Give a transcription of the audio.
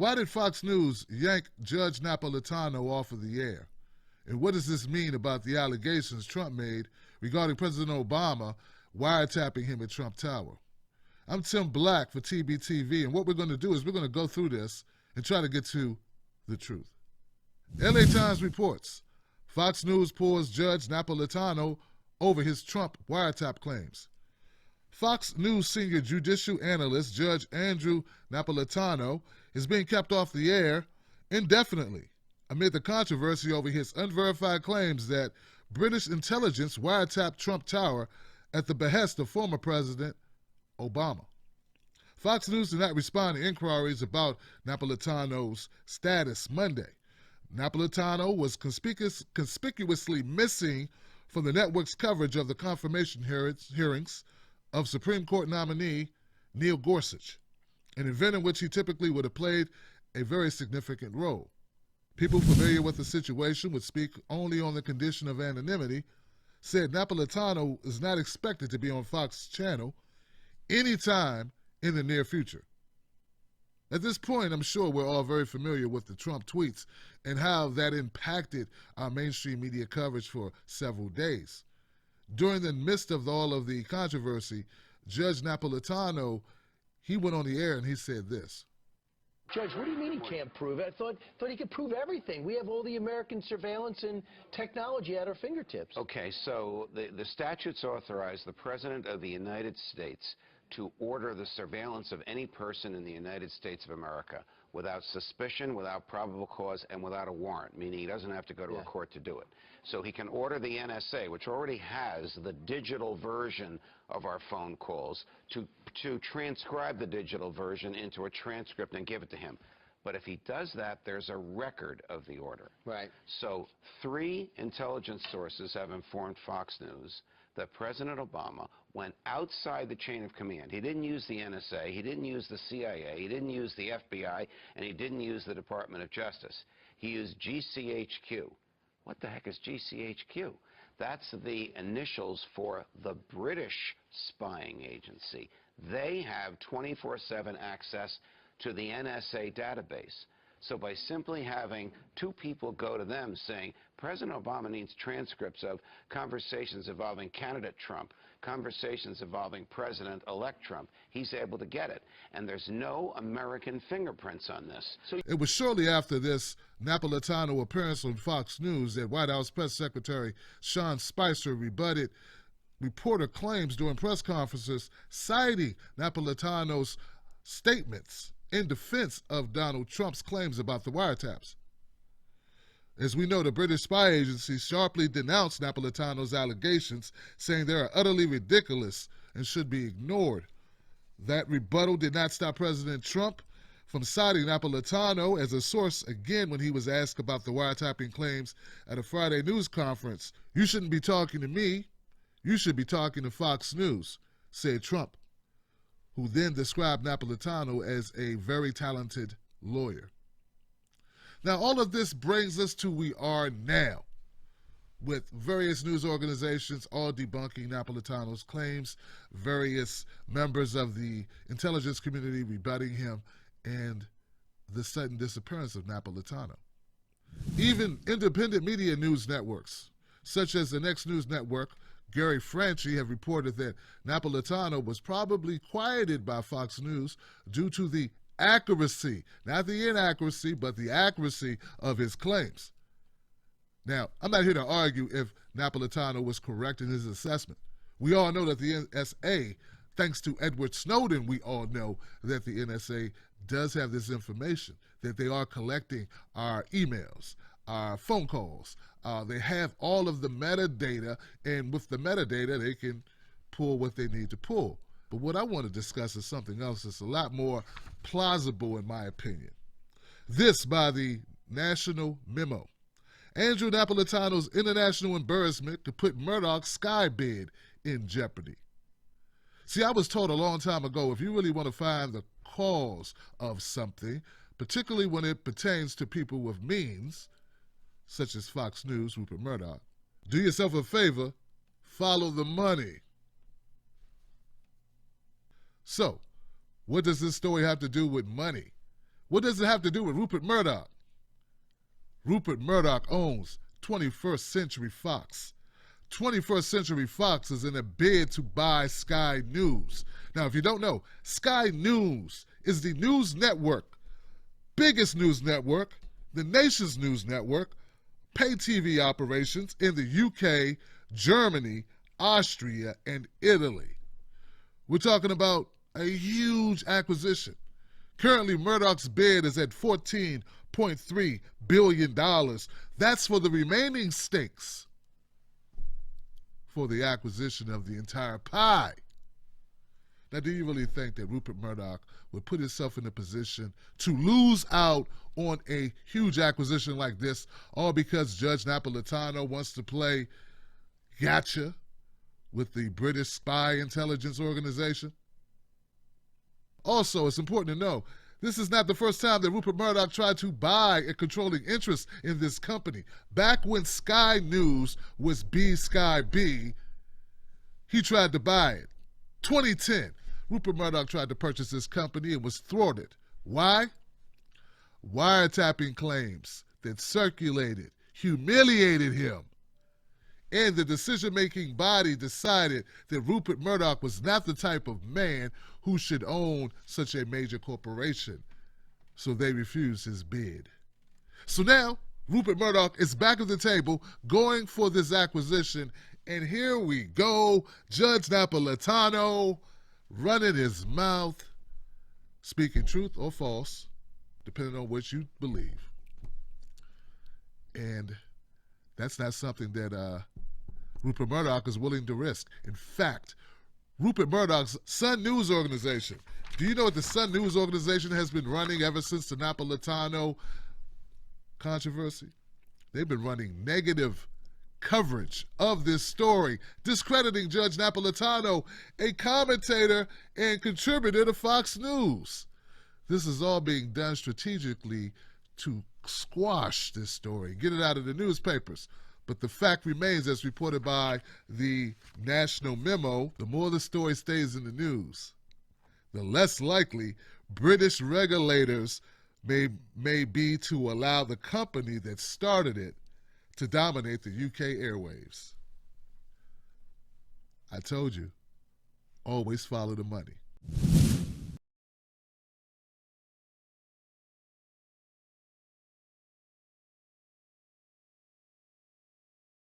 Why did Fox News yank Judge Napolitano off of the air? And what does this mean about the allegations Trump made regarding President Obama wiretapping him at Trump Tower? I'm Tim Black for TBTV, and what we're going to do is we're going to go through this and try to get to the truth. LA Times reports Fox News pulls Judge Napolitano over his Trump wiretap claims. Fox News senior judicial analyst Judge Andrew Napolitano is being kept off the air indefinitely amid the controversy over his unverified claims that British intelligence wiretapped Trump Tower at the behest of former President Obama. Fox News did not respond to inquiries about Napolitano's status Monday. Napolitano was conspicuously missing from the network's coverage of the confirmation hearings of Supreme Court nominee Neil Gorsuch, an event in which he typically would have played a very significant role. People familiar with the situation would speak only on the condition of anonymity, said Napolitano is not expected to be on Fox channel anytime in the near future. At this point, I'm sure we're all very familiar with the Trump tweets and how that impacted our mainstream media coverage for several days. During the midst of all of the controversy, Judge Napolitano, he went on the air and he said this. Judge, what do you mean he can't prove it? I thought he could prove everything. We have all the American surveillance and technology at our fingertips. Okay, so the statutes authorize the President of the United States to order the surveillance of any person in the United States of America without suspicion, without probable cause, and without a warrant, meaning he doesn't have to go to a court to do it. So he can order the NSA, which already has the digital version of our phone calls, to transcribe the digital version into a transcript and give it to him. But if he does that, there's a record of the order. Right. So 3 intelligence sources have informed Fox News that President Obama went outside the chain of command. He didn't use the NSA, he didn't use the CIA, he didn't use the FBI, and he didn't use the Department of Justice. He used GCHQ. What the heck is GCHQ? That's the initials for the British spying agency. They have 24/7 access to the NSA database. So by simply having 2 people go to them saying, President Obama needs transcripts of conversations involving candidate Trump, conversations involving President-elect Trump, he's able to get it. And there's no American fingerprints on this. So it was shortly after this Napolitano appearance on Fox News that White House Press Secretary Sean Spicer rebutted reporter claims during press conferences citing Napolitano's statements in defense of Donald Trump's claims about the wiretaps. As we know, the British spy agency sharply denounced Napolitano's allegations, saying they are utterly ridiculous and should be ignored. That rebuttal did not stop President Trump from citing Napolitano as a source again when he was asked about the wiretapping claims at a Friday news conference. "You shouldn't be talking to me. You should be talking to Fox News," said Trump, who then described Napolitano as a very talented lawyer. Now, all of this brings us to we are now, with various news organizations all debunking Napolitano's claims, various members of the intelligence community rebutting him, and the sudden disappearance of Napolitano. Even independent media news networks, such as the Next News Network, Gary Franchi, have reported that Napolitano was probably quieted by Fox News due to the accuracy, not the inaccuracy, but the accuracy of his claims. Now, I'm not here to argue if Napolitano was correct in his assessment. We all know that the NSA, thanks to Edward Snowden, we all know that the NSA does have this information, that they are collecting our emails, our phone calls. They have all of the metadata, and with the metadata, they can pull what they need to pull. But what I want to discuss is something else that's a lot more plausible, in my opinion. This by the National Memo. Andrew Napolitano's international embarrassment could put Murdoch's Sky bid in jeopardy. See, I was told a long time ago, if you really want to find the cause of something, particularly when it pertains to people with means, such as Fox News, Rupert Murdoch, do yourself a favor, follow the money. So, what does this story have to do with money? What does it have to do with Rupert Murdoch? Rupert Murdoch owns 21st Century Fox. 21st Century Fox is in a bid to buy Sky News. Now, if you don't know, Sky News is the news network, biggest news network, the nation's news network, pay TV operations in the UK, Germany, Austria, and Italy. We're talking about a huge acquisition. Currently, Murdoch's bid is at $14.3 billion. That's for the remaining stakes for the acquisition of the entire pie. Now, do you really think that Rupert Murdoch would put himself in a position to lose out on a huge acquisition like this, all because Judge Napolitano wants to play gotcha with the British spy intelligence organization? Also, it's important to know, this is not the first time that Rupert Murdoch tried to buy a controlling interest in this company. Back when Sky News was Sky B, he tried to buy it. 2010, Rupert Murdoch tried to purchase this company and was thwarted. Why? Wiretapping claims that circulated, humiliated him. And the decision-making body decided that Rupert Murdoch was not the type of man who should own such a major corporation. So they refused his bid. So now, Rupert Murdoch is back at the table going for this acquisition. And here we go, Judge Napolitano running his mouth, speaking truth or false, depending on what you believe. And that's not something that Rupert Murdoch is willing to risk. In fact, Rupert Murdoch's Sun News Organization, do you know what the Sun News Organization has been running ever since the Napolitano controversy? They've been running negative coverage of this story, discrediting Judge Napolitano, a commentator and contributor to Fox News. This is all being done strategically to squash this story, get it out of the newspapers. But the fact remains, as reported by the National Memo, the more the story stays in the news, the less likely British regulators may be to allow the company that started it to dominate the UK airwaves. I told you, always follow the money.